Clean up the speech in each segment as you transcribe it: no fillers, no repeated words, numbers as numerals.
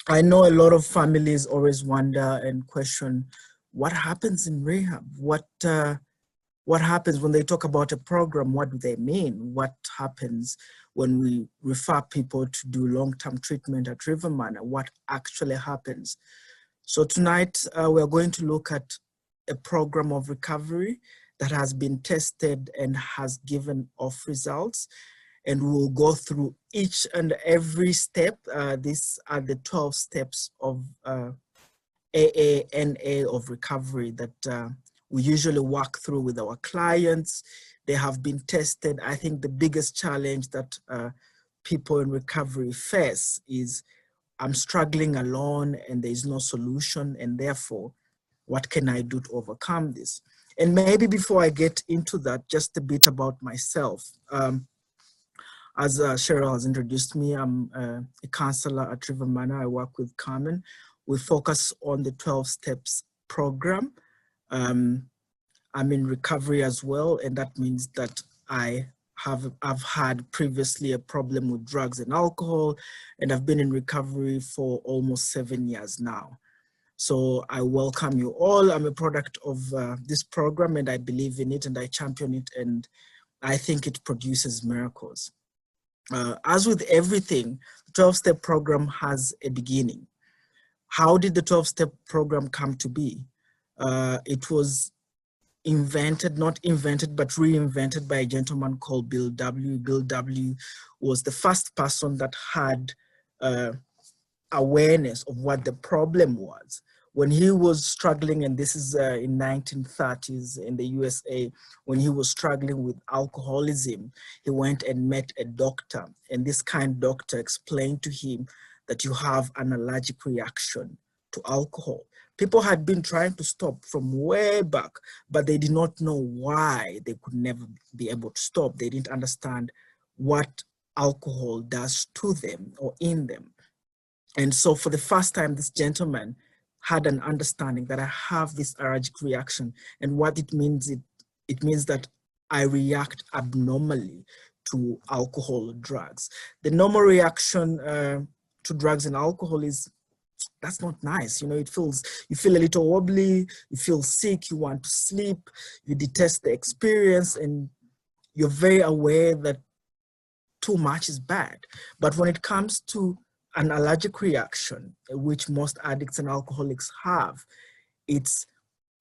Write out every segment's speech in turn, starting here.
I know a lot of families always wonder and question what happens in rehab. What happens when they talk about a program? What do they mean? What happens when we refer people to do long-term treatment at River Manor? What actually happens? So tonight we're going to look at a program of recovery that has been tested and has given off results. And we'll go through each and every step. These are the 12 steps of AANA of recovery that we usually walk through with our clients. They have been tested. I think the biggest challenge that people in recovery face is I'm struggling alone and there's no solution, and therefore, what can I do to overcome this? And maybe before I get into that, just a bit about myself. As Cheryl has introduced me, I'm a counselor at River Manor. I work with Carmen. We focus on the 12 steps program. I'm in recovery as well, and that means that I've had previously a problem with drugs and alcohol, and I've been in recovery for almost 7 years now. So I welcome you all. I'm a product of this program, and I believe in it, and I champion it, and I think it produces miracles. As with everything, the 12-step program has a beginning. How did the 12-step program come to be? It was invented, not invented, but reinvented by a gentleman called Bill W. Bill W. was the first person that had awareness of what the problem was. When he was struggling, and this is in 1930s in the USA, when he was struggling with alcoholism, he went and met a doctor, and this kind doctor explained to him that you have an allergic reaction to alcohol. People had been trying to stop from way back, but they did not know why they could never be able to stop. They didn't understand what alcohol does to them or in them. And so for the first time, this gentleman had an understanding that I have this allergic reaction, and what it means, it means that I react abnormally to alcohol or drugs. The normal reaction to drugs and alcohol is, that's not nice. You know, you feel a little wobbly, you feel sick, you want to sleep, you detest the experience, and you're very aware that too much is bad. But when it comes to an allergic reaction, which most addicts and alcoholics have, it's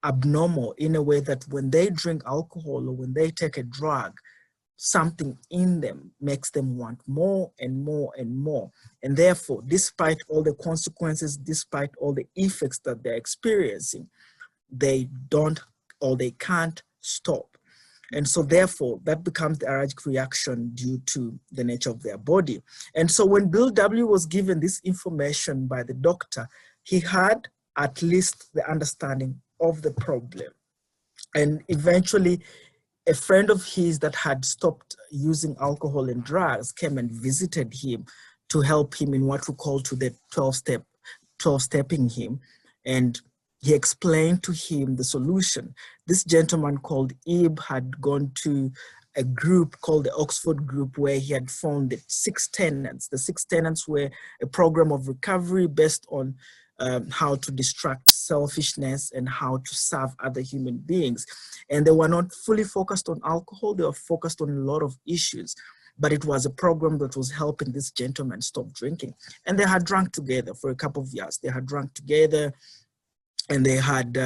abnormal in a way that when they drink alcohol or when they take a drug, something in them makes them want more and more and more. And therefore, despite all the consequences, despite all the effects that they're experiencing, they don't or they can't stop. And so therefore, that becomes the allergic reaction due to the nature of their body. And so when Bill W. was given this information by the doctor, he had at least the understanding of the problem. And eventually, a friend of his that had stopped using alcohol and drugs came and visited him to help him in what we call to the 12-stepping him. And he explained to him the solution. This gentleman called Ebe had gone to a group called the Oxford Group, where he had found the 6 tenets. The 6 tenets were a program of recovery based on how to distract selfishness and how to serve other human beings. And they were not fully focused on alcohol, they were focused on a lot of issues. But it was a program that was helping this gentleman stop drinking. And they had drunk together for a couple of years. They had drunk together, and they had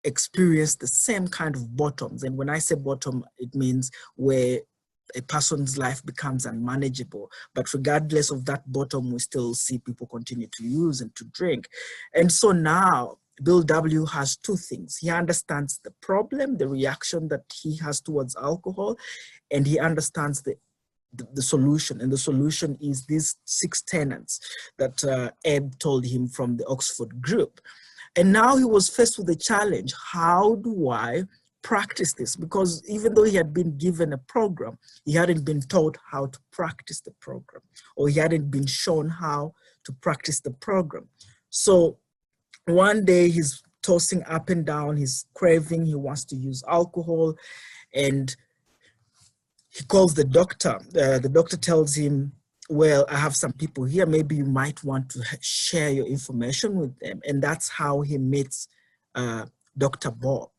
experienced the same kind of bottoms. And when I say bottom, it means where a person's life becomes unmanageable. But regardless of that bottom, we still see people continue to use and to drink. And so now, Bill W. has 2 things. He understands the problem, the reaction that he has towards alcohol, and he understands the solution. And the solution is these 6 tenets that Eb told him from the Oxford Group. And now he was faced with a challenge. How do I practice this? Because even though he had been given a program, he hadn't been taught how to practice the program, or he hadn't been shown how to practice the program. So one day he's tossing up and down, he's craving, he wants to use alcohol, and he calls the doctor. The doctor tells him, well, I have some people here, maybe you might want to share your information with them. And that's how he meets Dr. Bob.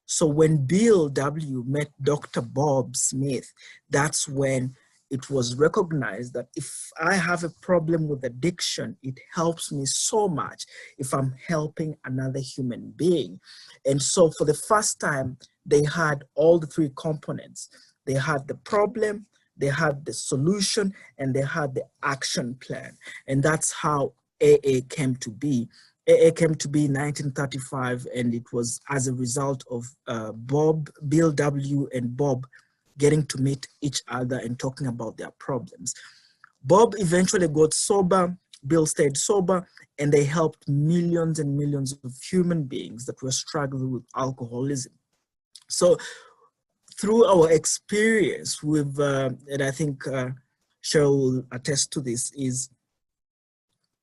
So when Bill W. met Dr. Bob Smith, that's when it was recognized that if I have a problem with addiction, it helps me so much if I'm helping another human being. And so for the first time, they had all the three components. They had the problem, they had the solution, and they had the action plan. And that's how AA came to be. AA came to be in 1935, and it was as a result of Bill W. and Bob getting to meet each other and talking about their problems. Bob eventually got sober, Bill stayed sober, and they helped millions and millions of human beings that were struggling with alcoholism. So through our experience with, and I think Cheryl will attest to this, is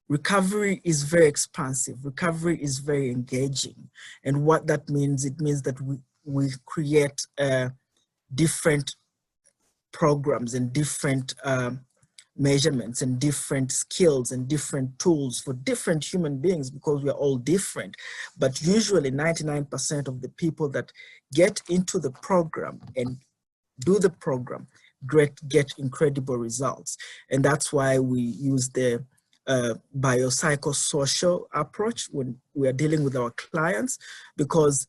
recovery is very expansive. Recovery is very engaging. And what that means, it means that we create different programs and different measurements and different skills and different tools for different human beings, because we are all different. But usually 99% of the people that get into the program and do the program get incredible results. And that's why we use the biopsychosocial approach when we are dealing with our clients, because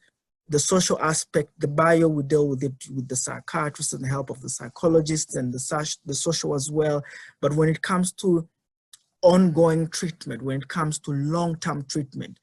the social aspect, the bio, we deal with it with the psychiatrists and the help of the psychologists and the social as well. But when it comes to ongoing treatment, when it comes to long-term treatment,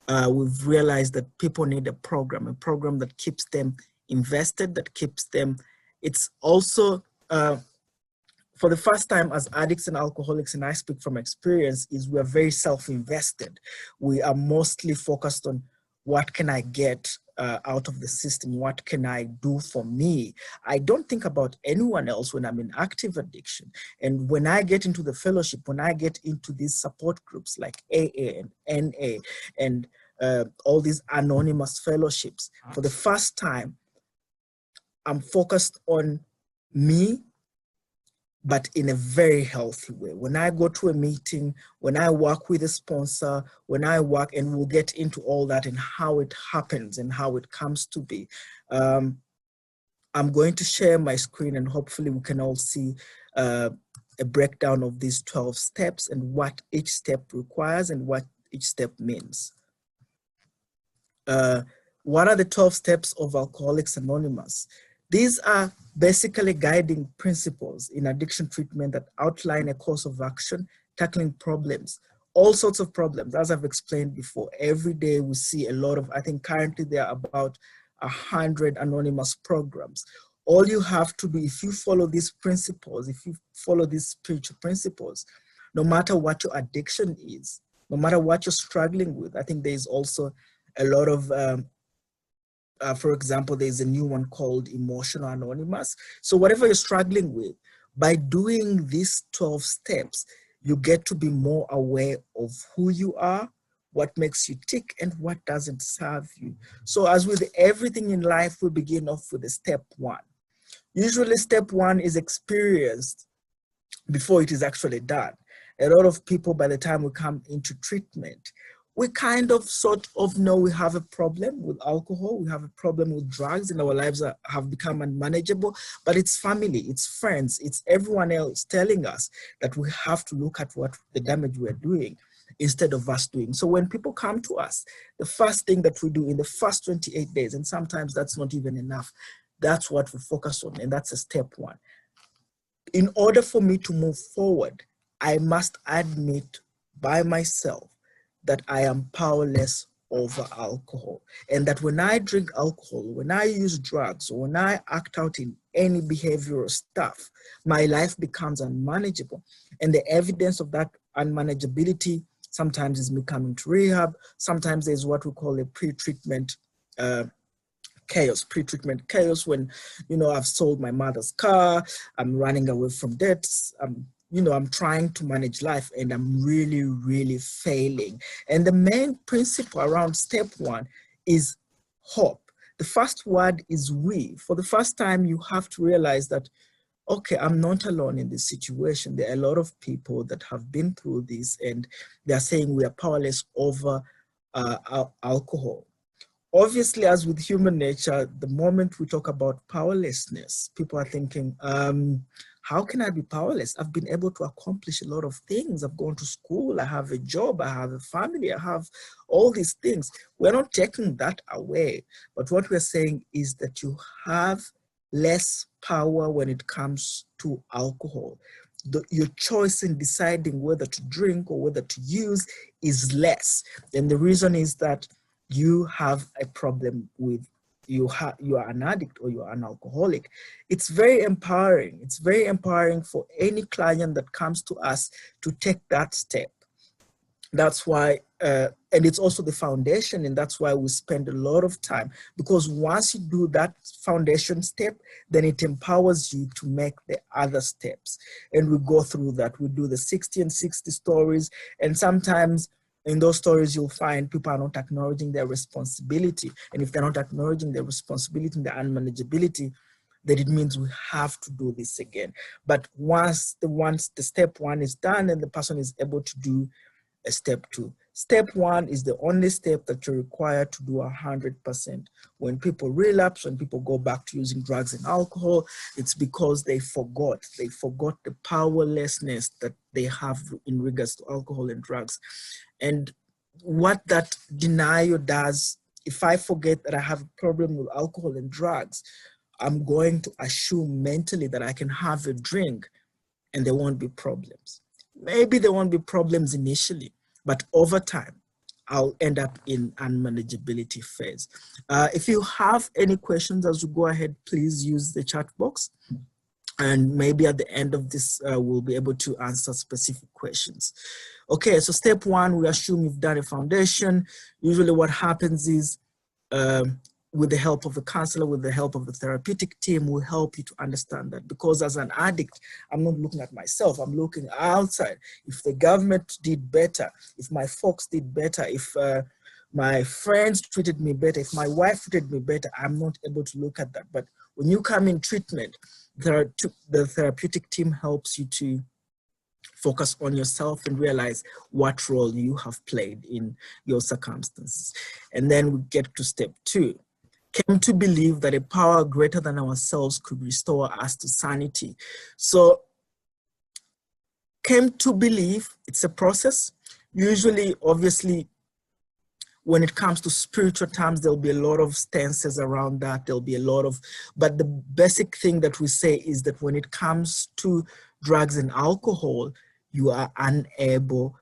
we've realized that people need a program that keeps them invested, that keeps them. It's also, for the first time as addicts and alcoholics, and I speak from experience, is we are very self-invested. We are mostly focused on what can I get out of the system? What can I do for me? I don't think about anyone else when I'm in active addiction. And when I get into the fellowship, when I get into these support groups like AA and NA and all these anonymous fellowships, for the first time, I'm focused on me, but in a very healthy way. When I go to a meeting, when I work with a sponsor, when I work, and we'll get into all that and how it happens and how it comes to be. I'm going to share my screen, and hopefully we can all see a breakdown of these 12 steps and what each step requires and what each step means. What are the 12 steps of Alcoholics Anonymous? These are basically guiding principles in addiction treatment that outline a course of action, tackling problems, all sorts of problems. As I've explained before, every day we see a lot of, I think currently there are about 100 anonymous programs. All you have to do, if you follow these principles, if you follow these spiritual principles, no matter what your addiction is, no matter what you're struggling with, I think there's also a lot of for example, there's a new one called Emotional Anonymous. So whatever you're struggling with, by doing these 12 steps, you get to be more aware of who you are, what makes you tick, and what doesn't serve you. So as with everything in life, we begin off with the step one. Usually step one is experienced before it is actually done. A lot of people, by the time we come into treatment, we kind of sort of know we have a problem with alcohol, we have a problem with drugs, and our lives have become unmanageable, but it's family, it's friends, it's everyone else telling us that we have to look at what the damage we're doing instead of us doing. So when people come to us, the first thing that we do in the first 28 days, and sometimes that's not even enough, that's what we focus on, and that's a step one. In order for me to move forward, I must admit by myself that I am powerless over alcohol, and that when I drink alcohol, when I use drugs, or when I act out in any behavioral stuff, my life becomes unmanageable. And the evidence of that unmanageability sometimes is me coming to rehab. Sometimes there's what we call a pre-treatment chaos, pre-treatment chaos, when, you know, I've sold my mother's car, I'm running away from debts, I'm trying to manage life, and I'm really, really failing. And the main principle around step one is hope. The first word is we. For the first time, you have to realize that, okay, I'm not alone in this situation. There are a lot of people that have been through this, and they're saying we are powerless over alcohol. Obviously, as with human nature, the moment we talk about powerlessness, people are thinking, how can I be powerless? I've been able to accomplish a lot of things. I've gone to school, I have a job, I have a family, I have all these things. We're not taking that away. But what we're saying is that you have less power when it comes to alcohol. Your choice in deciding whether to drink or whether to use is less. And the reason is that you have a problem with, you are an addict or you are an alcoholic. It's very empowering. It's very empowering for any client that comes to us to take that step. That's why, and it's also the foundation, and that's why we spend a lot of time, because once you do that foundation step, then it empowers you to make the other steps. And we go through that. We do the 60 and 60 stories, and sometimes in those stories, you'll find people are not acknowledging their responsibility. And if they're not acknowledging their responsibility and their unmanageability, then it means we have to do this again. But once the step one is done and the person is able to do a step two. Step one is the only step that you're required to do 100%. When people relapse, when people go back to using drugs and alcohol, it's because they forgot the powerlessness that they have in regards to alcohol and drugs. And what that denial does, if I forget that I have a problem with alcohol and drugs, I'm going to assume mentally that I can have a drink and there won't be problems. Maybe there won't be problems initially, but over time, I'll end up in unmanageability phase. If you have any questions as we go ahead, please use the chat box. And maybe at the end of this, we'll be able to answer specific questions. Okay, so step one, we assume you've done a foundation. Usually what happens is, with the help of the counselor, with the help of the therapeutic team, will help you to understand that. Because as an addict, I'm not looking at myself, I'm looking outside. If the government did better, if my folks did better, if my friends treated me better, if my wife treated me better, I'm not able to look at that. But when you come in treatment, the therapeutic team helps you to focus on yourself and realize what role you have played in your circumstances. And then we get to step two. Came to believe that a power greater than ourselves could restore us to sanity. So came to believe, it's a process. Usually, obviously, when it comes to spiritual terms, there'll be a lot of stances around that. There'll be a lot of, but the basic thing that we say is that when it comes to drugs and alcohol, you are unable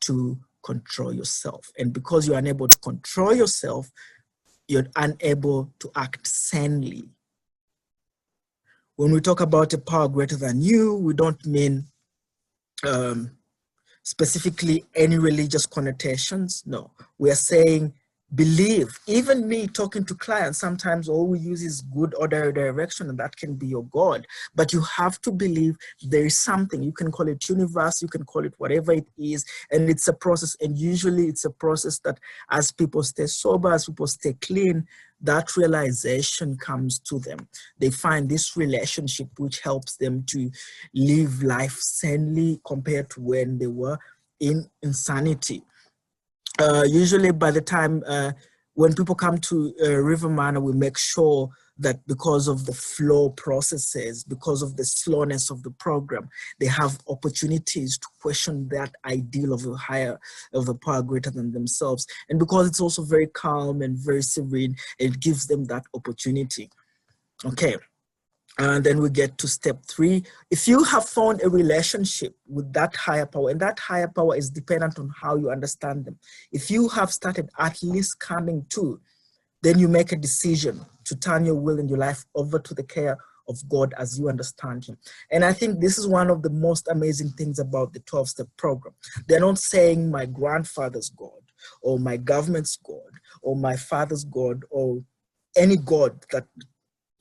to control yourself. And because you're unable to control yourself, you're unable to act sanely. When we talk about a power greater than you, we don't mean specifically any religious connotations. No, we are saying believe. Even me talking to clients, sometimes all we use is good order direction, and that can be your God. But you have to believe there is something. You can call it universe, you can call it whatever it is, and it's a process. And usually it's a process that as people stay sober, as people stay clean, that realization comes to them. They find this relationship which helps them to live life sanely compared to when they were in insanity. Usually by the time when people come to River Manor, we make sure that because of the flow processes, because of the slowness of the program, they have opportunities to question that ideal of a power greater than themselves. And because it's also very calm and very serene, it gives them that opportunity. Okay. And then we get to step three. If you have found a relationship with that higher power, and that higher power is dependent on how you understand them. If you have started at least coming to, then you make a decision to turn your will and your life over to the care of God as you understand Him. And I think this is one of the most amazing things about the 12-step program. They're not saying my grandfather's God, or my government's God, or my father's God, or any God that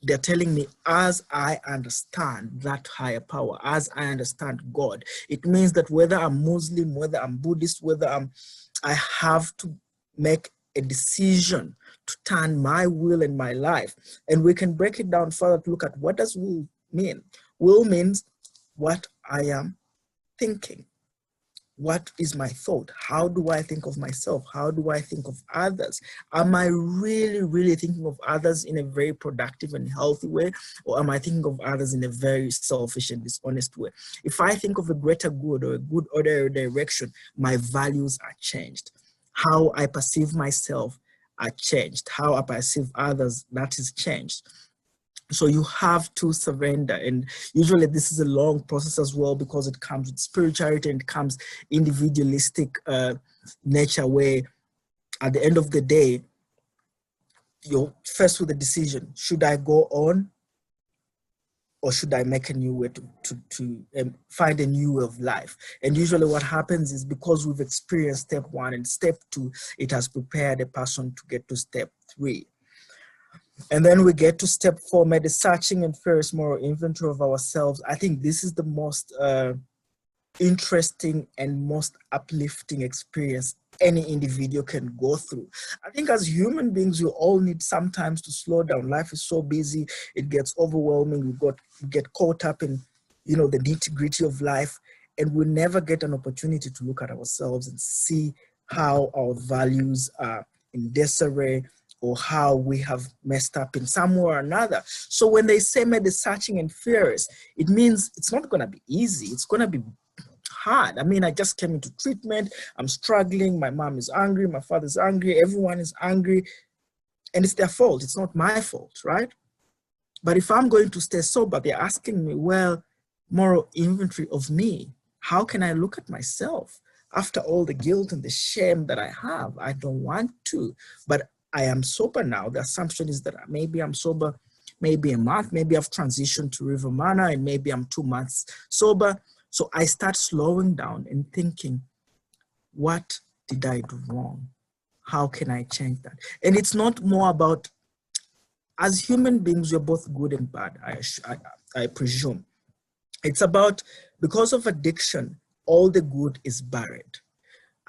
they're telling me, as I understand that higher power, as I understand God. It means that whether I'm Muslim, whether I'm Buddhist, I have to make a decision to turn my will and my life. And we can break it down further to look at what does will mean. Will means what I am thinking. What is my thought? How do I think of myself? How do I think of others? Am I really, really thinking of others in a very productive and healthy way? Or am I thinking of others in a very selfish and dishonest way? If I think of a greater good or a good order or direction, my values are changed. How I perceive myself are changed. How I perceive others, that is changed. So you have to surrender, and usually this is a long process as well, because it comes with spirituality and it comes individualistic nature, where at the end of the day, you're first with the decision: should I go on, or should I make a new way to find a new way of life? And usually what happens is, because we've experienced step 1 and step 2, it has prepared a person to get to step 3. And then we get to step 4, made a searching and fierce moral inventory of ourselves. I think this is the most interesting and most uplifting experience any individual can go through. I think as human beings, we all need sometimes to slow down. Life is so busy, it gets overwhelming. We get caught up in, the nitty-gritty of life, and we never get an opportunity to look at ourselves and see how our values are in disarray, or how we have messed up in some way or another. So when they say made the searching and furious, it means it's not going to be easy. It's going to be hard. I mean, I just came into treatment. I'm struggling. My mom is angry. My father's angry. Everyone is angry. And it's their fault. It's not my fault, right? But if I'm going to stay sober, they're asking me, well, moral inventory of me. How can I look at myself after all the guilt and the shame that I have? I don't want to, but I am sober now. The assumption is that maybe I'm sober, maybe a month, maybe I've transitioned to River Mana, and maybe I'm 2 months sober. So I start slowing down and thinking, what did I do wrong? How can I change that? And it's not more about, as human beings, we're both good and bad, I presume. It's about, because of addiction, all the good is buried.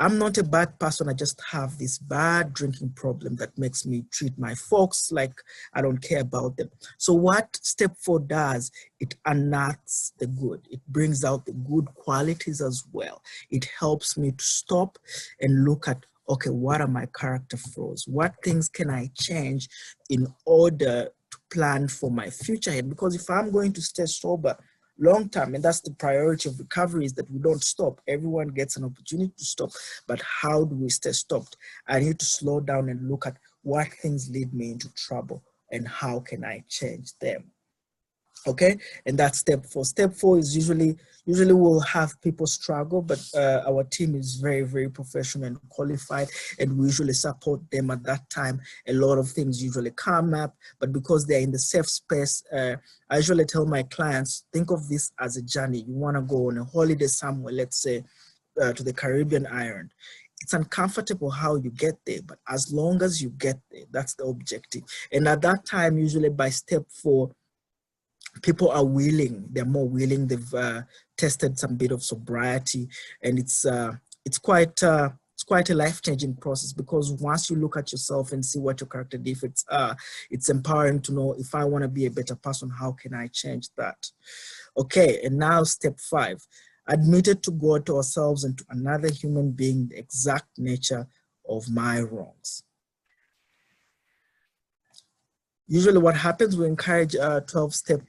I'm not a bad person. I just have this bad drinking problem that makes me treat my folks like I don't care about them. So what step 4 does, it unearths the good. It brings out the good qualities as well. It helps me to stop and look at, okay, what are my character flaws? What things can I change in order to plan for my future? Because if I'm going to stay sober long term, and that's the priority of recovery, is that we don't stop. Everyone gets an opportunity to stop, but how do we stay stopped? I need to slow down and look at what things lead me into trouble and how can I change them. Okay, and that's step 4. Step 4 is usually we'll have people struggle, but our team is very, very professional and qualified, and we usually support them at that time. A lot of things usually come up, but because they're in the safe space, I usually tell my clients, think of this as a journey. You want to go on a holiday somewhere, let's say to the Caribbean island. It's uncomfortable how you get there, but as long as you get there, that's the objective. And at that time, usually by step 4, people are willing, they're more willing, they've tested some bit of sobriety, and it's quite a life-changing process, because once you look at yourself and see what your character defects are, it's empowering to know, if I want to be a better person, how can I change that? Okay, and now step 5, admitted to God, to ourselves, and to another human being the exact nature of my wrongs. Usually what happens, we encourage 12-step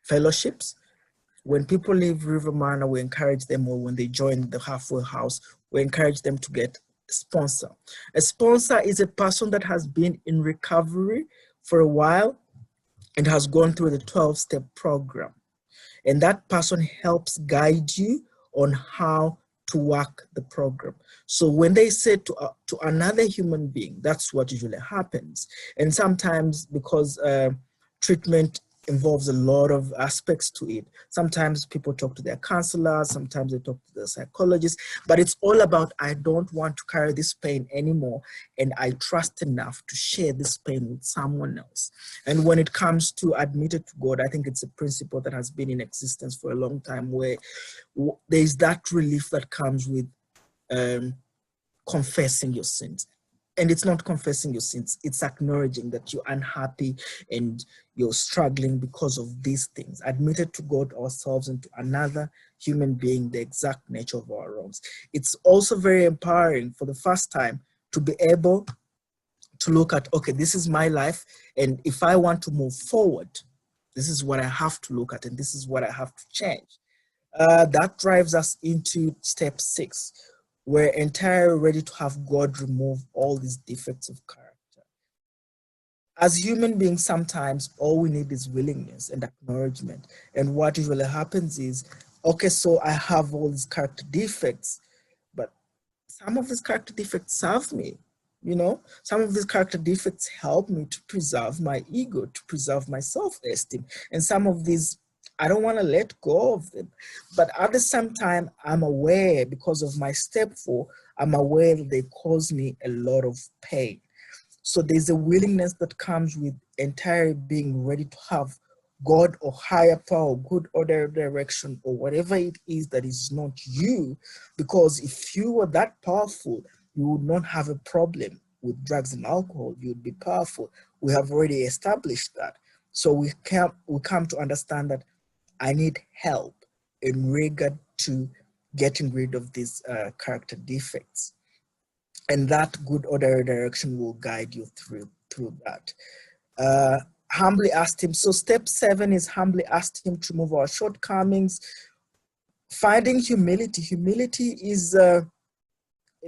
fellowships. When people leave River Mana, we encourage them, or when they join the halfway house, we encourage them to get a sponsor. A sponsor is a person that has been in recovery for a while and has gone through the 12-step program. And that person helps guide you on how to work the program. So when they say to another human being, that's what usually happens. And sometimes, because treatment involves a lot of aspects to it, sometimes people talk to their counselor, sometimes they talk to the psychologist, but it's all about, I don't want to carry this pain anymore, and I trust enough to share this pain with someone else. And when it comes to admitted to God, I think it's a principle that has been in existence for a long time, where there's that relief that comes with confessing your sins. And it's not confessing your sins, it's acknowledging that you're unhappy and you're struggling because of these things. Admitted to God, ourselves, and to another human being the exact nature of our wrongs. It's also very empowering for the first time to be able to look at, okay, this is my life, and if I want to move forward, this is what I have to look at, and this is what I have to change. That drives us into step 6. We're entirely ready to have God remove all these defects of character. As human beings, sometimes all we need is willingness and acknowledgement. And what usually happens is, okay, so I have all these character defects, but some of these character defects serve me. You know, some of these character defects help me to preserve my ego, to preserve my self-esteem. And some of these, I don't want to let go of them. But at the same time, I'm aware, because of my step 4, I'm aware that they cause me a lot of pain. So there's a willingness that comes with entirely being ready to have God or higher power, good order, direction, or whatever it is that is not you. Because if you were that powerful, you would not have a problem with drugs and alcohol. You would be powerful. We have already established that. So we come to understand that I need help in regard to getting rid of these character defects. And that good order direction will guide you through that. Humbly asked him. So step 7 is humbly asked him to remove our shortcomings. Finding humility. Humility is a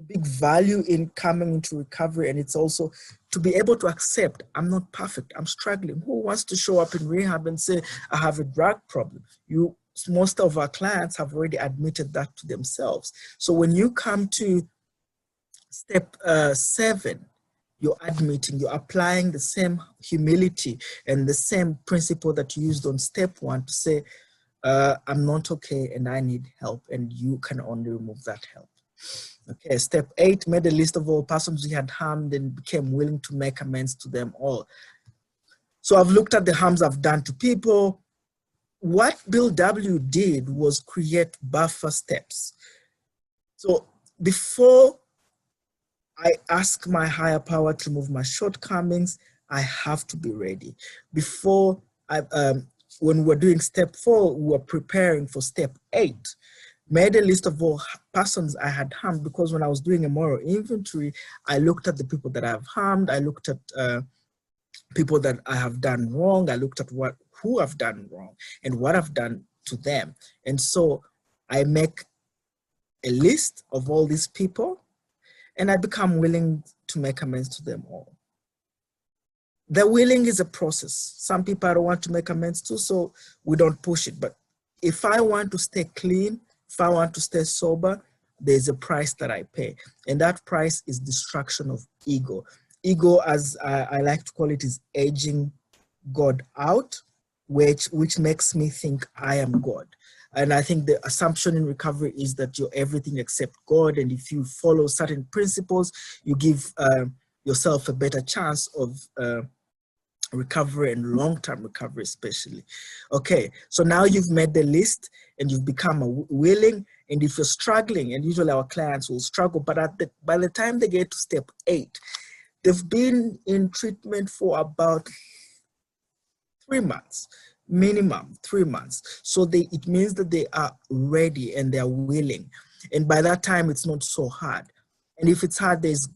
big value in coming into recovery, and it's also to be able to accept, I'm not perfect, I'm struggling. Who wants to show up in rehab and say, I have a drug problem? Most of our clients have already admitted that to themselves. So when you come to step 7, you're admitting, you're applying the same humility and the same principle that you used on step 1 to say, I'm not okay and I need help, and you can only remove that help. Okay, step 8, made a list of all persons he had harmed and became willing to make amends to them all. So I've looked at the harms I've done to people. What Bill W. did was create buffer steps. So before I ask my higher power to remove my shortcomings, I have to be ready. Before when we're doing step 4, we were preparing for step 8. Made a list of all persons I had harmed, because when I was doing a moral inventory, I looked at the people that I've harmed. I looked at people that I have done wrong. I looked at who I've done wrong and what I've done to them. And so I make a list of all these people, and I become willing to make amends to them all. The willing is a process. Some people I don't want to make amends to, so we don't push it. But if I want to stay clean, if I want to stay sober, there's a price that I pay. And that price is destruction of ego. Ego, as I like to call it, is edging God out, which makes me think I am God. And I think the assumption in recovery is that you're everything except God. And if you follow certain principles, you give yourself a better chance of recovery and long-term recovery especially. Okay, so now you've made the list and you've become willing, and if you're struggling, and usually our clients will struggle, but by the time they get to step 8, they've been in treatment for about 3 months, minimum 3 months. So it means that they are ready and they are willing, and by that time it's not so hard. And if it's hard, there's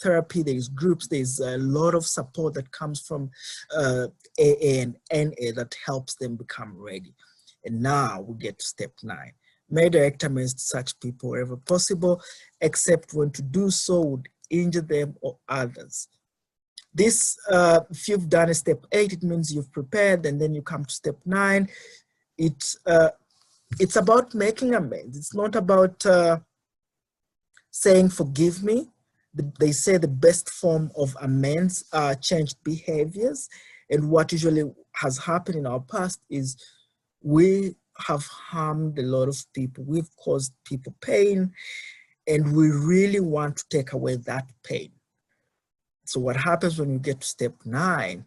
therapy, there's groups, there's a lot of support that comes from AA and NA that helps them become ready. And now we get to step 9. May direct amends to such people wherever possible, except when to do so would injure them or others. This, if you've done a step 8, it means you've prepared, and then you come to step 9. It's about making amends. It's not about saying forgive me. They say the best form of amends are changed behaviors. And what usually has happened in our past is we have harmed a lot of people. We've caused people pain, and we really want to take away that pain. So what happens when you get to step 9,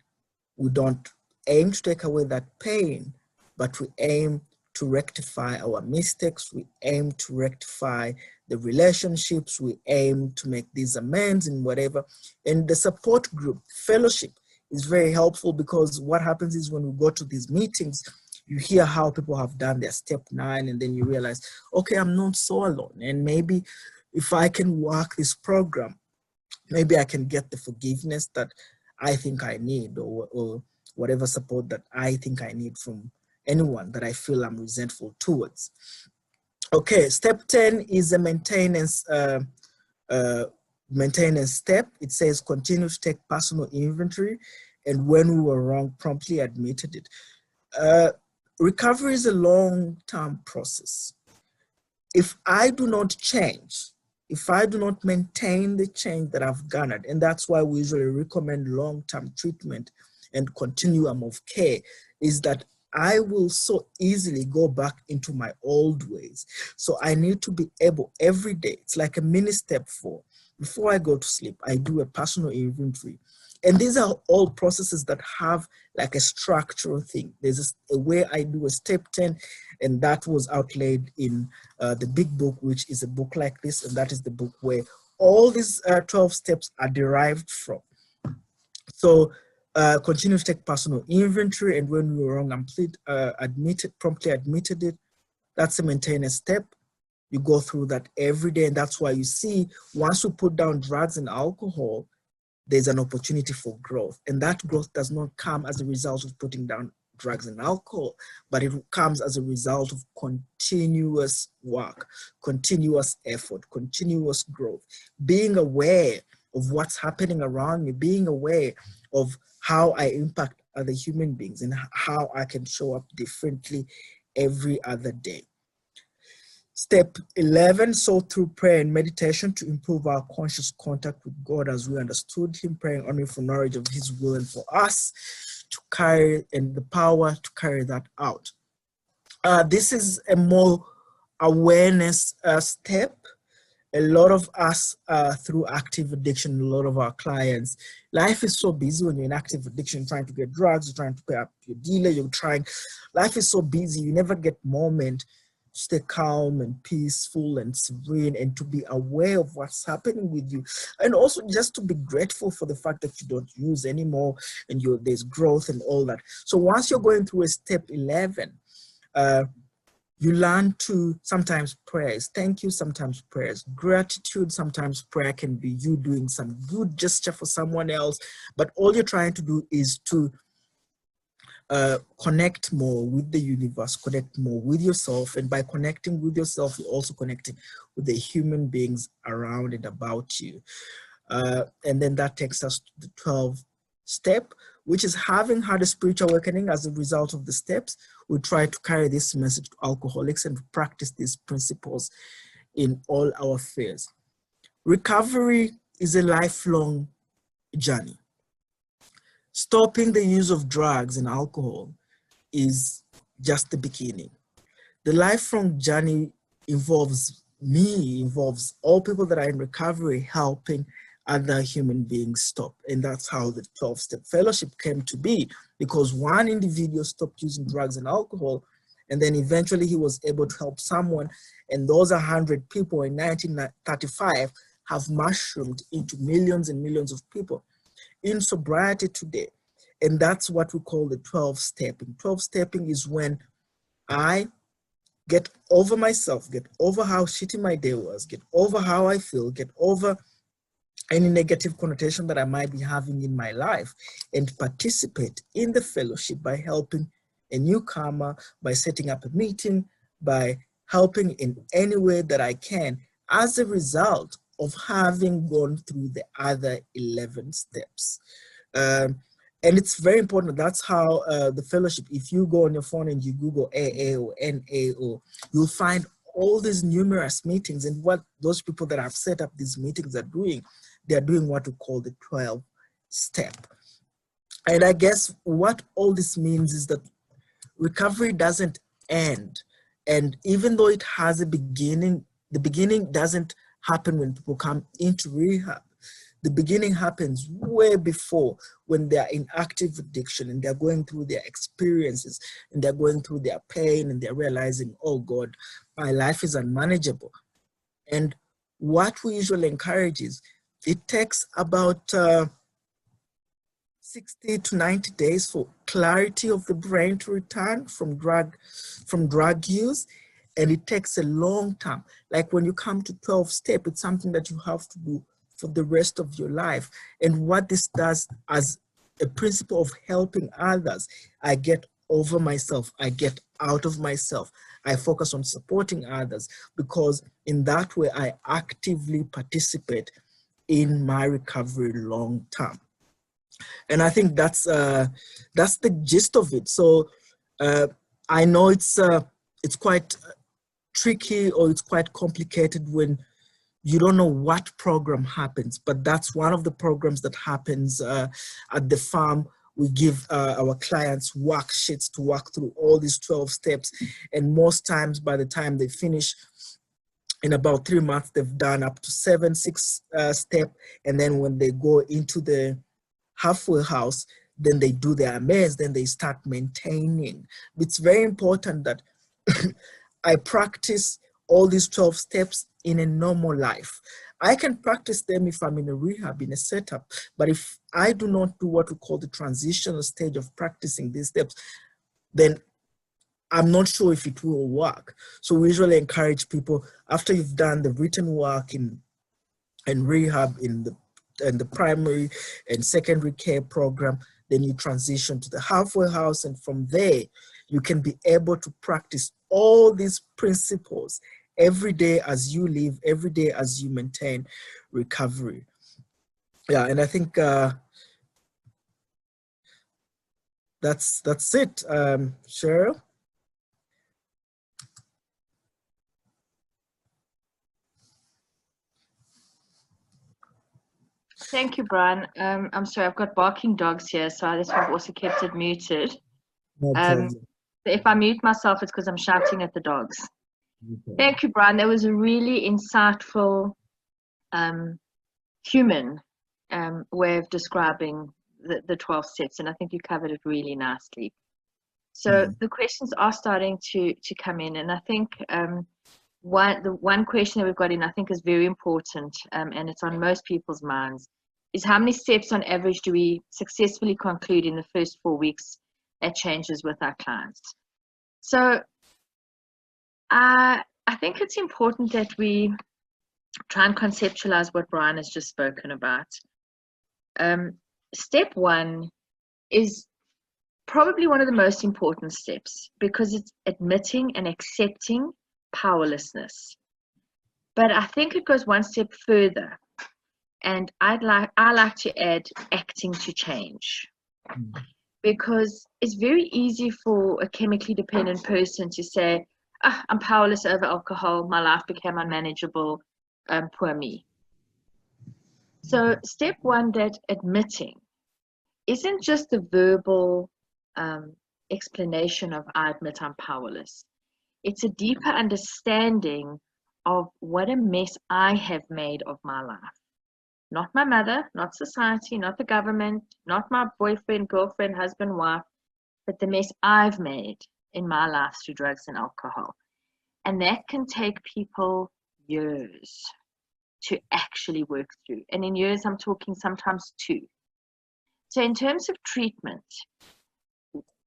we don't aim to take away that pain, but we aim to rectify our mistakes. We aim to rectify the relationships. We aim to make these amends and whatever. And the support group, fellowship, is very helpful, because what happens is when we go to these meetings, you hear how people have done their step 9, and then you realize, okay, I'm not so alone. And maybe if I can work this program, maybe I can get the forgiveness that I think I need, or whatever support that I think I need from anyone that I feel I'm resentful towards. Okay, step 10 is a maintenance step. It says continue to take personal inventory, and when we were wrong, promptly admitted it. Recovery is a long-term process. If I do not change, if I do not maintain the change that I've garnered, and that's why we usually recommend long-term treatment and continuum of care, is that I will so easily go back into my old ways. So I need to be able every day, it's like a mini step 4. Before I go to sleep, I do a personal inventory. And these are all processes that have like a structural thing. There's a way I do a step 10, and that was outlaid in the big book, which is a book like this, and that is the book where all these 12 steps are derived from. So continue to take personal inventory, and when we were wrong, promptly admitted it. That's a maintenance step. You go through that every day, and that's why you see once you put down drugs and alcohol, there's an opportunity for growth. And that growth does not come as a result of putting down drugs and alcohol, but it comes as a result of continuous work, continuous effort, continuous growth, being aware of what's happening around me, being aware of how I impact other human beings and how I can show up differently every other day. Step 11, so through prayer and meditation to improve our conscious contact with God as we understood Him, praying only for knowledge of His will and for us to carry, and the power to carry that out. This is a more awareness step. A lot of us through active addiction, a lot of our clients, life is so busy when you're in active addiction, trying to get drugs, you're trying to pay up your dealer, life is so busy, you never get moment to stay calm and peaceful and serene and to be aware of what's happening with you. And also just to be grateful for the fact that you don't use anymore and there's growth and all that. So once you're going through a step 11, you learn to sometimes prayers, thank you, sometimes prayers, gratitude, sometimes prayer can be you doing some good gesture for someone else, but all you're trying to do is to connect more with the universe, connect more with yourself, and by connecting with yourself, you're also connecting with the human beings around and about you. And then that takes us to the 12th step, which is having had a spiritual awakening as a result of the steps. We try to carry this message to alcoholics and practice these principles in all our affairs. Recovery is a lifelong journey. Stopping the use of drugs and alcohol is just the beginning. The lifelong journey involves all people that are in recovery helping other human beings stop. And that's how the 12-step fellowship came to be, because one individual stopped using drugs and alcohol, and then eventually he was able to help someone, and those 100 people in 1935 have mushroomed into millions and millions of people in sobriety today. And that's what we call the 12-stepping. 12-stepping is when I get over myself, get over how shitty my day was, get over how I feel, get over any negative connotation that I might be having in my life, and participate in the fellowship by helping a newcomer, by setting up a meeting, by helping in any way that I can, as a result of having gone through the other 11 steps. And it's very important. That's how the fellowship, if you go on your phone and you Google AA or NAO, you'll find all these numerous meetings, and what those people that have set up these meetings are doing, they're doing what we call the 12th step. And I guess what all this means is that recovery doesn't end. And even though it has a beginning, the beginning doesn't happen when people come into rehab. The beginning happens way before, when they're in active addiction and they're going through their experiences and they're going through their pain and they're realizing, oh God, my life is unmanageable. And what we usually encourage is it takes about 60 to 90 days for clarity of the brain to return from drug use. And it takes a long time. Like when you come to 12 step, it's something that you have to do for the rest of your life. And what this does as a principle of helping others, I get over myself, I get out of myself, I focus on supporting others, because in that way I actively participate in my recovery long term. And I think that's the gist of it. So I know it's quite tricky, or it's quite complicated when you don't know what program happens, but that's one of the programs that happens at the farm. We give our clients worksheets to work through all these 12 steps. And most times by the time they finish, in about 3 months, they've done up to 6 steps. And then when they go into the halfway house, then they do their amends, then they start maintaining. It's very important that I practice all these 12 steps in a normal life. I can practice them if I'm in a rehab, in a setup, but if I do not do what we call the transitional stage of practicing these steps, then I'm not sure if it will work. So we usually encourage people, after you've done the written work in rehab, in the primary and secondary care program, then you transition to the halfway house, and from there you can be able to practice all these principles every day as you live, every day as you maintain recovery. Yeah, and I think that's it. Cheryl? Thank you, Brian. I'm sorry, I've got barking dogs here, so that's why I've also kept it muted. No problem. If I mute myself, it's because I'm shouting at the dogs. Okay. Thank you, Brian. That was a really insightful, human way of describing the 12 steps, and I think you covered it really nicely. So the questions are starting to come in, and I think the one question that we've got in, I think, is very important, and it's on most people's minds, is how many steps on average do we successfully conclude in the first 4 weeks at changes with our clients? So I think it's important that we try and conceptualize what Brian has just spoken about. Step one is probably one of the most important steps, because it's admitting and accepting powerlessness. But I think it goes one step further, and I like to add acting to change. Because it's very easy for a chemically dependent person to say, I'm powerless over alcohol, my life became unmanageable, poor me. So step one, that admitting, isn't just a verbal explanation of I admit I'm powerless. It's a deeper understanding of what a mess I have made of my life. Not my mother, not society, not the government, not my boyfriend, girlfriend, husband, wife, but the mess I've made in my life through drugs and alcohol. And that can take people years to actually work through. And in years, I'm talking sometimes 2. So in terms of treatment,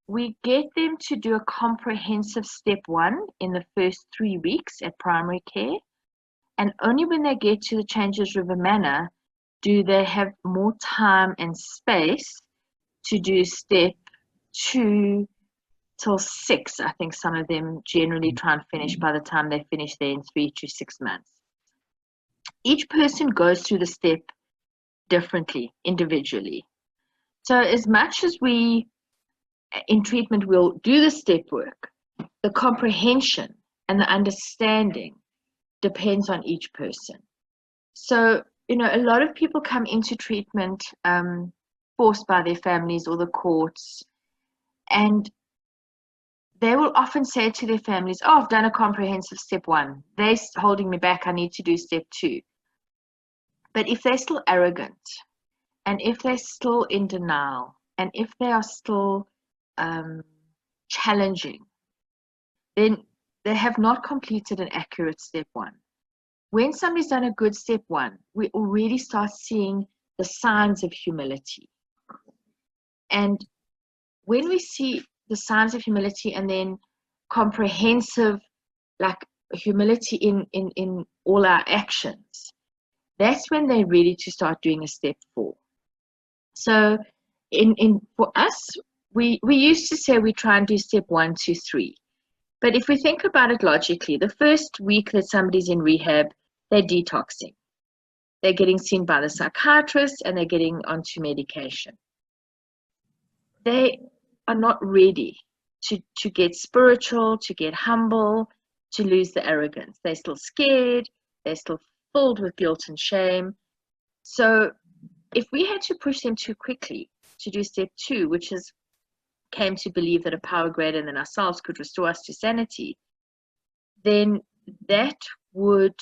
we get them to do a comprehensive step 1 in the first 3 weeks at primary care. And only when they get to the Changes River Manor do they have more time and space to do step 2 till 6. I think some of them generally try and finish by the time they finish there in 3 to 6 months. Each person goes through the step differently, individually. So as much as we, in treatment, will do the step work, the comprehension and the understanding depends on each person. So, a lot of people come into treatment forced by their families or the courts, and they will often say to their families, oh, I've done a comprehensive step 1. They're holding me back. I need to do step 2. But if they're still arrogant, and if they're still in denial, and if they are still challenging, then they have not completed an accurate step 1. when somebody's done a good step one, we already start seeing the signs of humility. And when we see the signs of humility and then comprehensive, like humility in all our actions, that's when they're ready to start doing a step 4. So for us, we used to say we try and do step 1, 2, 3. But if we think about it logically, the first week that somebody's in rehab, they're detoxing. They're getting seen by the psychiatrist and they're getting onto medication. They are not ready to get spiritual, to get humble, to lose the arrogance. They're still scared. They're still filled with guilt and shame. So if we had to push them too quickly to do step 2, which is came to believe that a power greater than ourselves could restore us to sanity, then that would,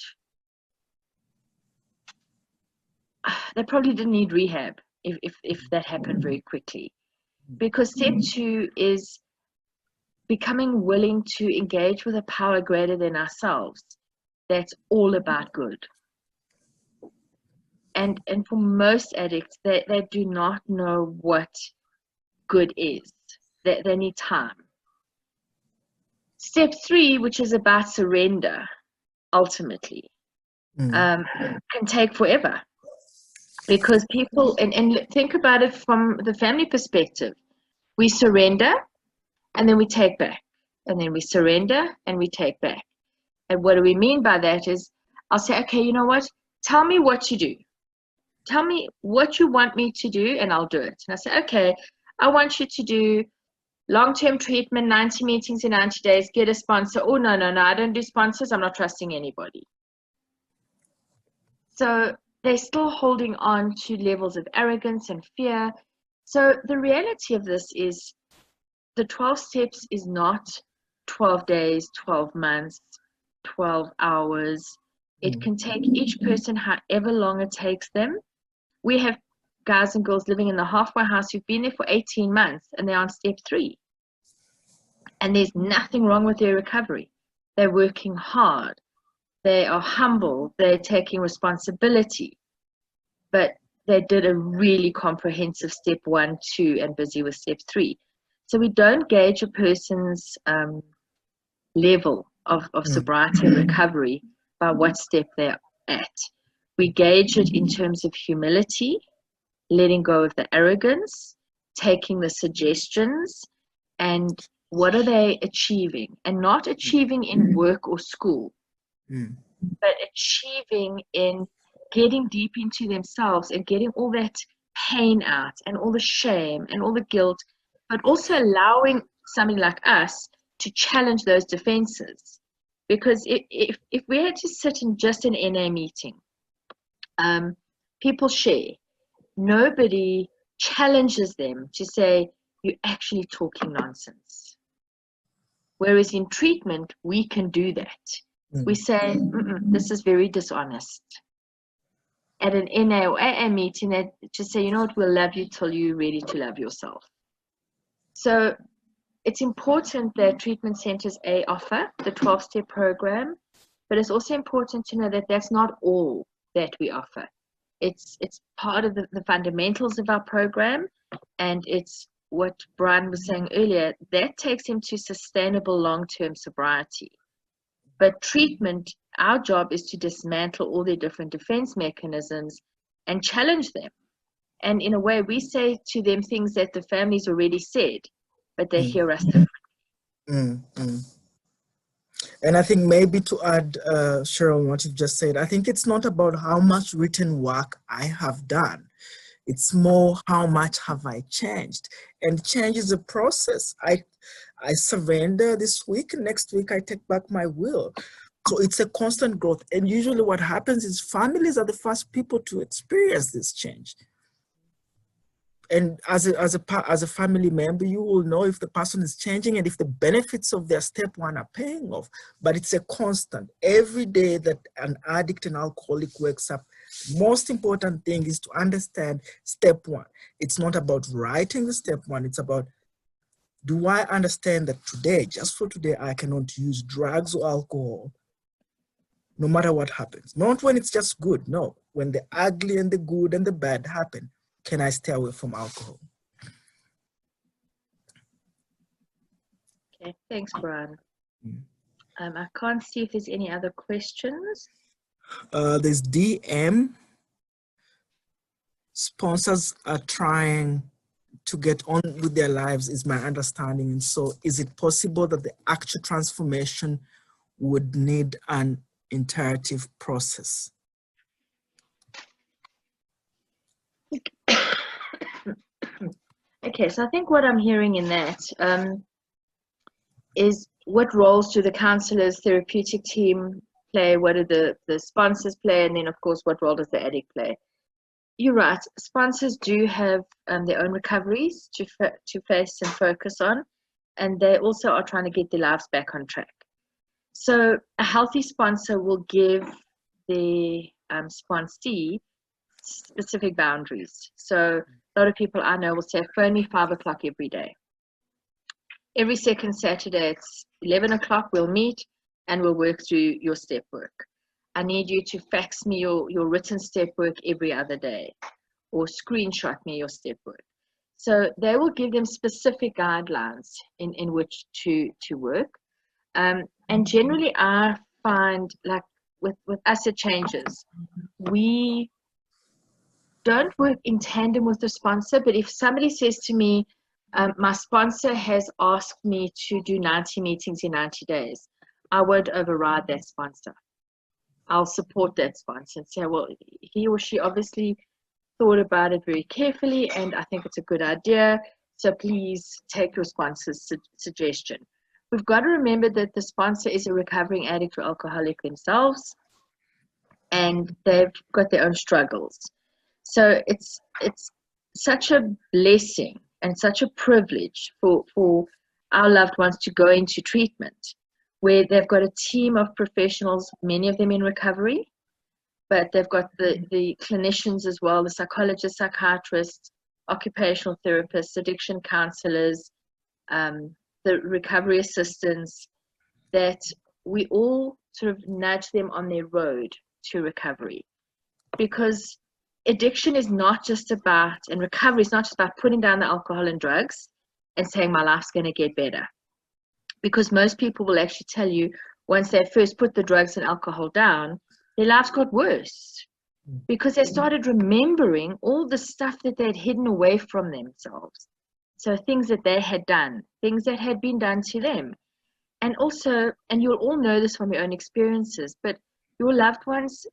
they probably didn't need rehab if that happened very quickly. Because step 2 is becoming willing to engage with a power greater than ourselves that's all about good. And for most addicts, they do not know what good is. They need time. Step 3, which is about surrender, ultimately, can take forever. Because people, and think about it from the family perspective, we surrender and then we take back. And then we surrender and we take back. And what do we mean by that is, I'll say, okay, you know what? Tell me what to do. Tell me what you want me to do and I'll do it. And I say, okay, I want you to do long-term treatment, 90 meetings in 90 days, get a sponsor. Oh, no, I don't do sponsors. I'm not trusting anybody. So they're still holding on to levels of arrogance and fear. So the reality of this is the 12 steps is not 12 days, 12 months, 12 hours. It can take each person however long it takes them. We have guys and girls living in the halfway house who've been there for 18 months and they're on step 3. And there's nothing wrong with their recovery. They're working hard. They are humble. They're taking responsibility. But they did a really comprehensive step 1, 2, and busy with step 3. So we don't gauge a person's level of sobriety and recovery by what step they're at. We gauge it in terms of humility, letting go of the arrogance, taking the suggestions, and what are they achieving? And not achieving in work or school, but achieving in getting deep into themselves and getting all that pain out and all the shame and all the guilt, but also allowing somebody like us to challenge those defenses. Because if we had to sit in just an NA meeting, people share. Nobody challenges them to say, you're actually talking nonsense. Whereas in treatment, we can do that. We say, this is very dishonest. At an NA or AA meeting, they just say, you know what, we'll love you till you're ready to love yourself. So it's important that treatment centers offer the 12-step program, but it's also important to know that that's not all that we offer. It's part of the fundamentals of our program, and it's what Brian was saying earlier, that takes him to sustainable long-term sobriety. But treatment, our job is to dismantle all their different defense mechanisms and challenge them. And in a way, we say to them things that the family's already said, but they hear us differently. And I think maybe to add, Cheryl, what you've just said, I think it's not about how much written work I have done. It's more how much have I changed. And change is a process. I surrender this week, next week I take back my will. So it's a constant growth. And usually what happens is families are the first people to experience this change. And as a family member, you will know if the person is changing and if the benefits of their step 1 are paying off. But it's a constant. Every day that an addict and alcoholic wakes up, the most important thing is to understand step 1. It's not about writing the step 1. It's about, do I understand that today, just for today, I cannot use drugs or alcohol no matter what happens. Not when it's just good, no. When the ugly and the good and the bad happen, can I stay away from alcohol? Okay, thanks, Brian. I can't see if there's any other questions. There's DM. Sponsors are trying to get on with their lives, is my understanding. And so is it possible that the actual transformation would need an iterative process? Okay, so I think what I'm hearing in that is what roles do the counsellors, therapeutic team play, what do the sponsors play, and then of course what role does the addict play? You're right, sponsors do have their own recoveries to face and focus on, and they also are trying to get their lives back on track. So a healthy sponsor will give the sponsee specific boundaries. So a lot of people I know will say, phone me 5 o'clock every day. Every second Saturday, it's 11 o'clock, we'll meet and we'll work through your step work. I need you to fax me your written step work every other day, or screenshot me your step work. So they will give them specific guidelines in which to work. And generally I find, like with us it changes. We don't work in tandem with the sponsor, but if somebody says to me, my sponsor has asked me to do 90 meetings in 90 days, I won't override that sponsor. I'll support that sponsor and say, well, he or she obviously thought about it very carefully and I think it's a good idea, so please take your sponsor's suggestion. We've got to remember that the sponsor is a recovering addict or alcoholic themselves, and they've got their own struggles. So it's such a blessing and such a privilege for our loved ones to go into treatment, where they've got a team of professionals, many of them in recovery, but they've got the clinicians as well, the psychologists, psychiatrists, occupational therapists, addiction counselors, the recovery assistants, that we all sort of nudge them on their road to recovery. Because addiction is not just about, and recovery is not just about putting down the alcohol and drugs and saying my life's going to get better. Because most people will actually tell you once they first put the drugs and alcohol down, their lives got worse because they started remembering all the stuff that they'd hidden away from themselves. So things that they had done, things that had been done to them. And also, and you'll all know this from your own experiences, but your loved ones'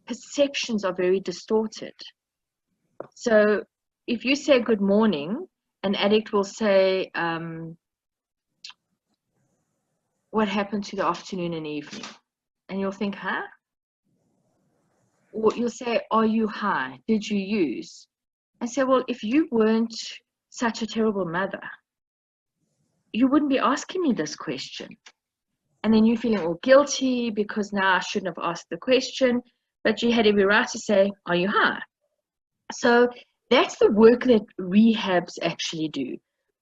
perceptions are very distorted. So if you say good morning, an addict will say, what happened to the afternoon and evening? And you'll think, huh? Or you'll say, are you high? Did you use? And say, well, if you weren't such a terrible mother, you wouldn't be asking me this question. And then you're feeling all guilty because now I shouldn't have asked the question, but you had every right to say, are you high? So that's the work that rehabs actually do.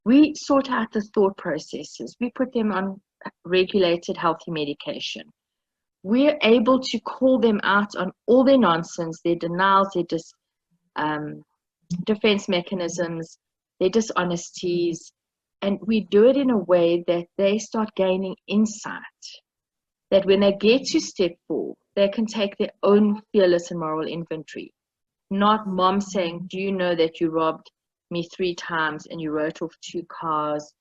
We sort out the thought processes. We put them on regulated, healthy medication. We're able to call them out on all their nonsense, their denials, their defense mechanisms, their dishonesties, and we do it in a way that they start gaining insight, that when they get to step 4, they can take their own fearless and moral inventory. Not mom saying, do you know that you robbed me 3 times and you wrote off 2 cars?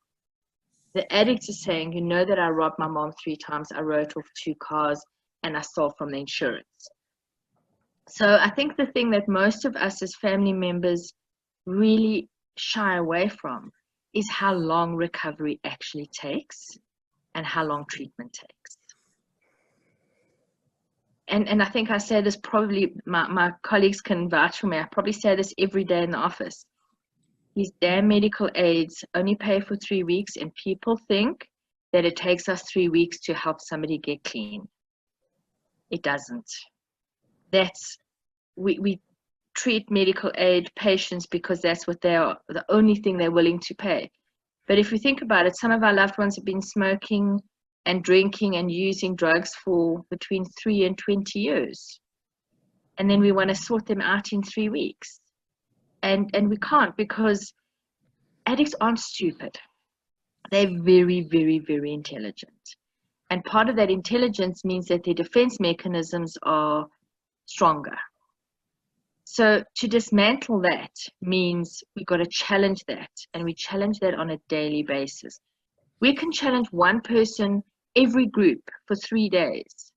The addict is saying, you know that I robbed my mom 3 times, I wrote off 2 cars, and I stole from the insurance. So I think the thing that most of us as family members really shy away from is how long recovery actually takes and how long treatment takes. And I think I say this, probably my colleagues can vouch for me, I probably say this every day in the office. These damn medical aids only pay for 3 weeks, and people think that it takes us 3 weeks to help somebody get clean. It doesn't. We treat medical aid patients because that's what they are, the only thing they're willing to pay. But if you think about it, some of our loved ones have been smoking and drinking and using drugs for between 3 and 20 years. And then we want to sort them out in 3 weeks. And we can't, because addicts aren't stupid. They're very, very, very intelligent. And part of that intelligence means that their defense mechanisms are stronger. So to dismantle that means we've got to challenge that, and we challenge that on a daily basis. We can challenge one person every group for 3 days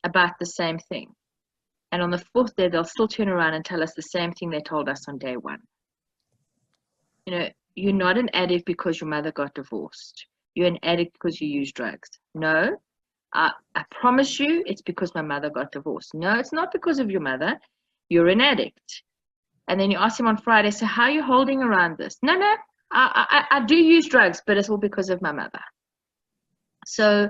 about the same thing. And on the 4th day, they'll still turn around and tell us the same thing they told us on day 1. You know, you're not an addict because your mother got divorced. You're an addict because you use drugs. No, I promise you it's because my mother got divorced. No, it's not because of your mother. You're an addict. And then you ask him on Friday, so how are you holding around this? No, I do use drugs, but it's all because of my mother. So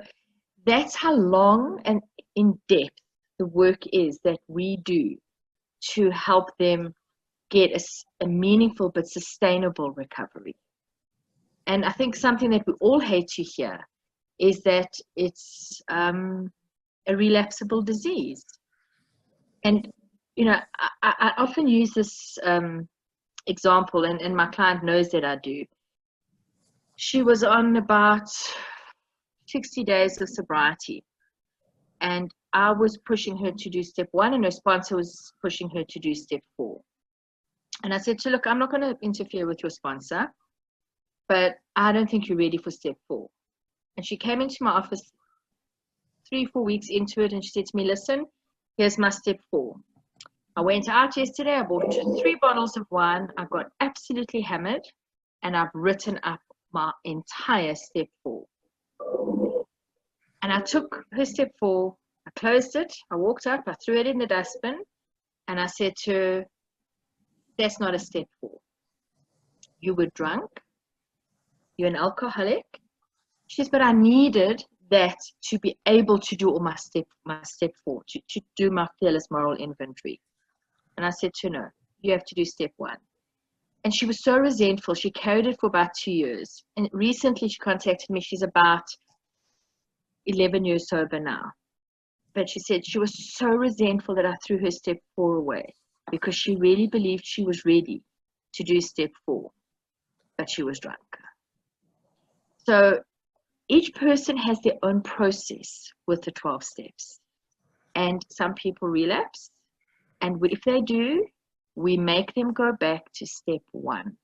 that's how long and in depth the work is that we do to help them get a meaningful but sustainable recovery. And I think something that we all hate to hear is that it's a relapsable disease. And, you know, I often use this example, and my client knows that I do. She was on about 60 days of sobriety, and I was pushing her to do step 1, and her sponsor was pushing her to do step 4. And I said to her, look, I'm not going to interfere with your sponsor, but I don't think you're ready for step 4. And she came into my office 3-4 weeks into it, and she said to me, listen, here's my step 4. I went out yesterday, I bought 3 bottles of wine, I got absolutely hammered, and I've written up my entire step 4. And I took her step 4, I closed it, I walked up, I threw it in the dustbin, and I said to her, that's not a step 4. You were drunk, you're an alcoholic. She says, but I needed that to be able to do all my step 4, to do my fearless moral inventory. And I said to her, no, you have to do step 1. And she was so resentful. She carried it for about 2 years. And recently she contacted me. She's about 11 years sober now. But she said she was so resentful that I threw her step 4 away, because she really believed she was ready to do step 4, but she was drunk. So each person has their own process with the 12 steps. And some people relapse. And if they do, we make them go back to step 1.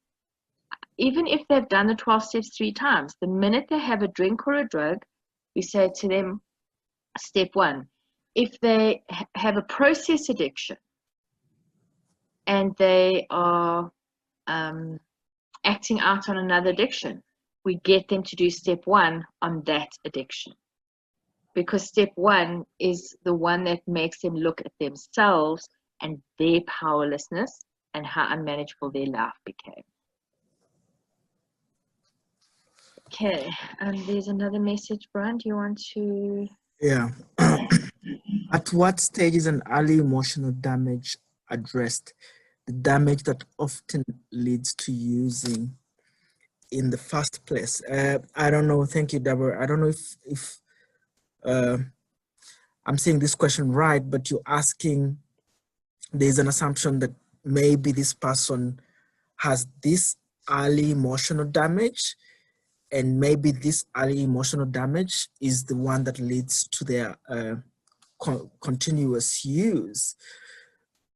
Even if they've done the 12 steps 3 times, the minute they have a drink or a drug, we say to them, step 1. If they have a process addiction and they are acting out on another addiction, we get them to do step 1 on that addiction. Because step 1 is the one that makes them look at themselves and their powerlessness and how unmanageable their life became. Okay, there's another message, Brian. Do you want to? Yeah. At what stage is an early emotional damage addressed? The damage that often leads to using in the first place. I don't know. Thank you, Deborah. I don't know if I'm saying this question right, but you're asking, there's an assumption that maybe this person has this early emotional damage, and maybe this early emotional damage is the one that leads to their continuous use.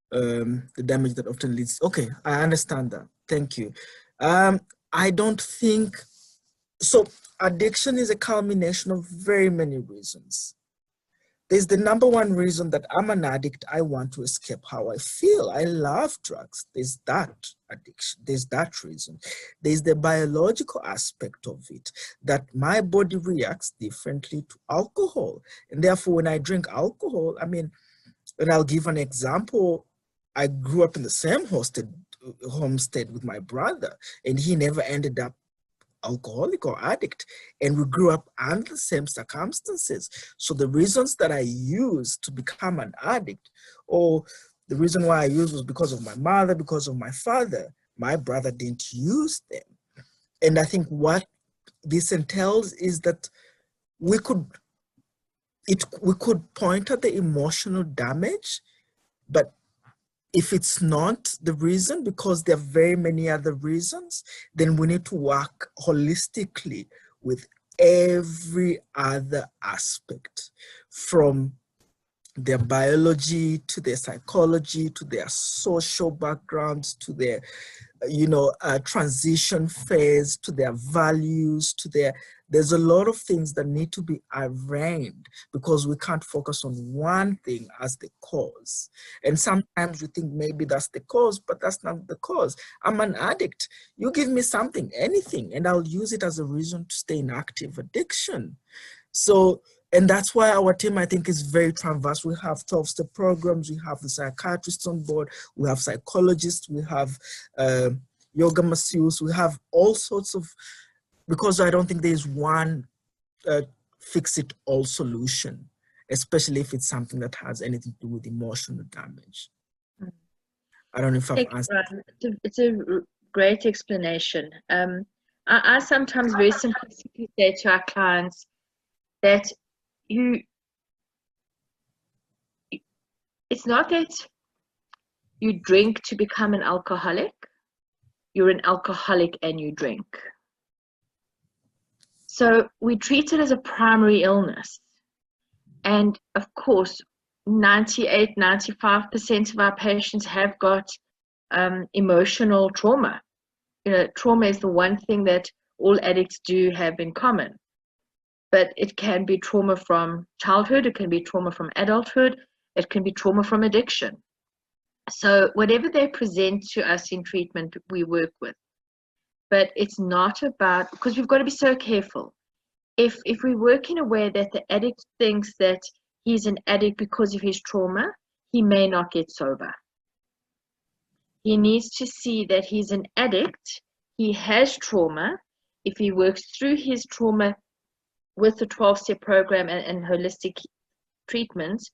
The damage that often leads. Okay, I understand that. Thank you. I don't think so. Addiction is a culmination of very many reasons. There's the number one reason that I'm an addict. I want to escape how I feel. I love drugs. There's that addiction. There's that reason. There's the biological aspect of it, that my body reacts differently to alcohol. And therefore, when I drink alcohol, I mean, and I'll give an example. I grew up in the same homestead with my brother, and he never ended up alcoholic or addict, and we grew up under the same circumstances. So the reasons that I used to become an addict, or the reason why I used, was because of my mother, because of my father. My brother didn't use them. And I think what this entails is that we could point at the emotional damage, but if it's not the reason, because there are very many other reasons, then we need to work holistically with every other aspect, from their biology to their psychology to their social backgrounds to their transition phase, to their values, to there's a lot of things that need to be arranged, because we can't focus on one thing as the cause. And sometimes we think maybe that's the cause, but that's not the cause. I'm an addict. You give me something, anything, and I'll use it as a reason to stay in active addiction. So, and that's why our team, I think, is very transverse. We have 12-step programs, we have the psychiatrists on board, we have psychologists, we have yoga masseurs, we have all sorts of, because I don't think there's one fix-it-all solution, especially if it's something that has anything to do with emotional damage. I don't know if I've answered. It's a great explanation. I sometimes very simplistically say to our clients that it's not that you drink to become an alcoholic. You're an alcoholic and you drink. So we treat it as a primary illness. And of course, 95% of our patients have got emotional trauma. Trauma is the one thing that all addicts do have in common. But it can be trauma from childhood, it can be trauma from adulthood, it can be trauma from addiction. So whatever they present to us in treatment, we work with. But it's not about, because we've got to be so careful. If we work in a way that the addict thinks that he's an addict because of his trauma, he may not get sober. He needs to see that he's an addict, he has trauma. If he works through his trauma with the 12-step program and holistic treatments,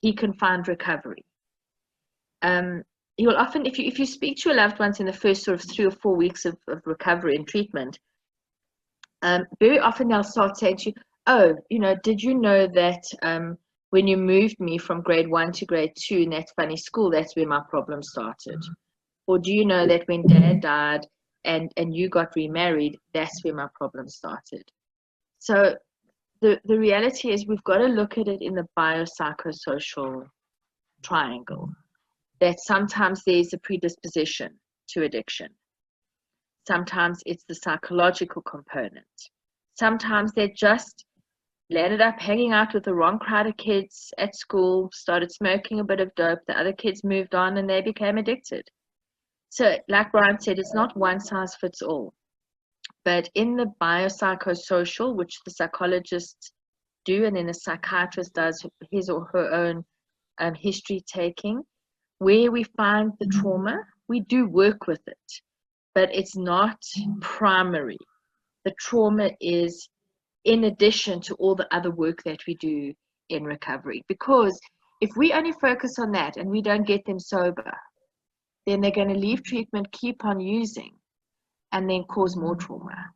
he can find recovery. You'll often, if you speak to your loved ones in the first sort of 3 or 4 weeks of recovery and treatment, very often they'll start saying to you, oh, did you know that when you moved me from grade 1 to grade 2 in that funny school, that's where my problem started? Or do you know that when Dad died and you got remarried, that's where my problem started? So the reality is we've got to look at it in the biopsychosocial triangle, that sometimes there's a predisposition to addiction. Sometimes it's the psychological component. Sometimes they just landed up hanging out with the wrong crowd of kids at school, started smoking a bit of dope, the other kids moved on and they became addicted. So like Brian said, it's not one size fits all. But in the biopsychosocial, which the psychologists do, and then the psychiatrist does his or her own history taking, where we find the trauma, we do work with it, but it's not primary. The trauma is in addition to all the other work that we do in recovery. Because if we only focus on that and we don't get them sober, then they're going to leave treatment, keep on using, and then cause more trauma.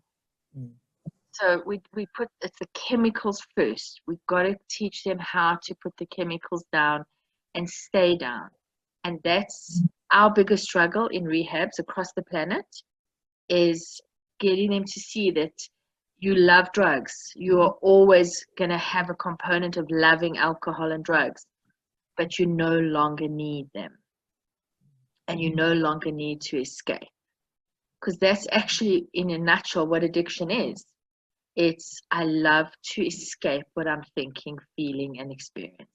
So we put, it's the chemicals first. We've got to teach them how to put the chemicals down and stay down. And that's our biggest struggle in rehabs across the planet, is getting them to see that you love drugs. You are always going to have a component of loving alcohol and drugs, but you no longer need them. And you no longer need to escape. Because that's actually, in a nutshell, what addiction is. It's, I love to escape what I'm thinking, feeling, and experiencing.